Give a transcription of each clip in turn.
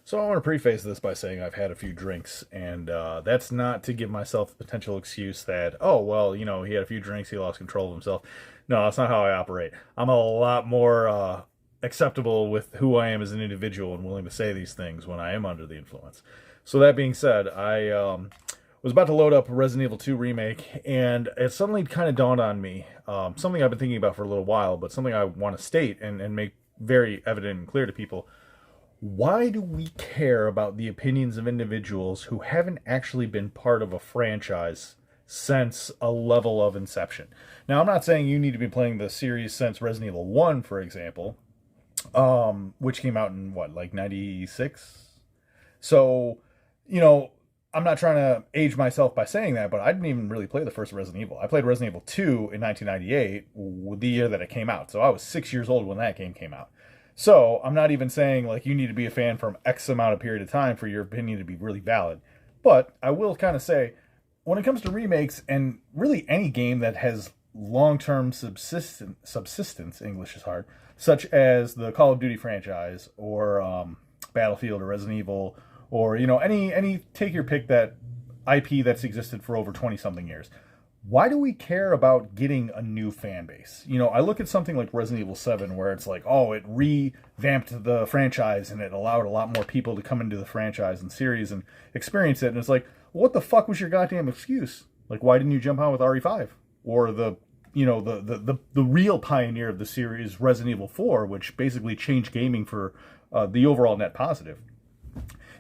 So I want to preface this by saying I've had a few drinks, and that's not to give myself the potential excuse that, oh, well, he had a few drinks, he lost control of himself. No, that's not how I operate. I'm a lot more acceptable with who I am as an individual and willing to say these things when I am under the influence. So that being said, I was about to load up Resident Evil 2 Remake, and it suddenly kind of dawned on me, something I've been thinking about for a little while, but something I want to state and make very evident and clear to people. Why do we care about the opinions of individuals who haven't actually been part of a franchise since a level of inception? Now, I'm not saying you need to be playing the series since Resident Evil 1, for example, which came out in what, like 96? So, you know, I'm not trying to age myself by saying that, but I didn't even really play the first Resident Evil. I played Resident Evil 2 in 1998, the year that it came out. So I was 6 years old when that game came out. So I'm not even saying like you need to be a fan from X amount of period of time for your opinion to be really valid. But I will kind of say, when it comes to remakes and really any game that has long-term subsistence, English is hard, such as the Call of Duty franchise or Battlefield or Resident Evil or any take your pick, that IP that's existed for over 20 something years. Why do we care about getting a new fan base? I look at something like Resident Evil 7 where it's like, oh, it revamped the franchise and it allowed a lot more people to come into the franchise and series and experience it. And it's like, well, what the fuck was your goddamn excuse? Like, why didn't you jump on with RE5? Or the real pioneer of the series, Resident Evil 4, which basically changed gaming for the overall net positive.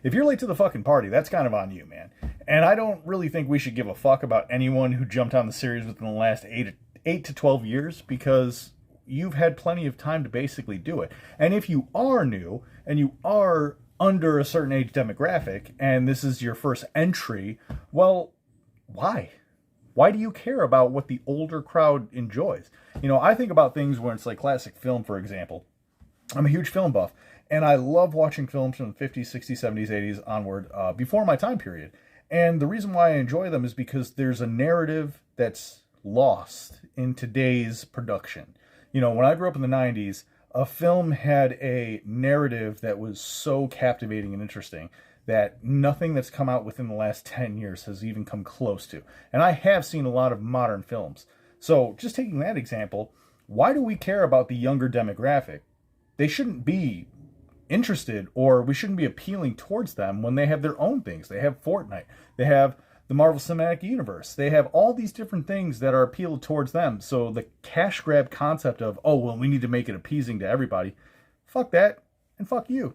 If you're late to the fucking party, that's kind of on you, man. And I don't really think we should give a fuck about anyone who jumped on the series within the last 8 to 12 years, because you've had plenty of time to basically do it. And if you are new and you are under a certain age demographic and this is your first entry, well, why? Why do you care about what the older crowd enjoys? I think about things where it's like classic film, for example. I'm a huge film buff, and I love watching films from the 50s, 60s, 70s, 80s onward, before my time period. And the reason why I enjoy them is because there's a narrative that's lost in today's production. When I grew up in the 90s, a film had a narrative that was so captivating and interesting that nothing that's come out within the last 10 years has even come close to. And I have seen a lot of modern films. So just taking that example, why do we care about the younger demographic? They shouldn't be interested, or we shouldn't be appealing towards them when they have their own things. They have Fortnite. They have the Marvel Cinematic Universe. They have all these different things that are appealed towards them. So the cash grab concept of, oh, well, we need to make it appeasing to everybody, fuck that, and fuck you.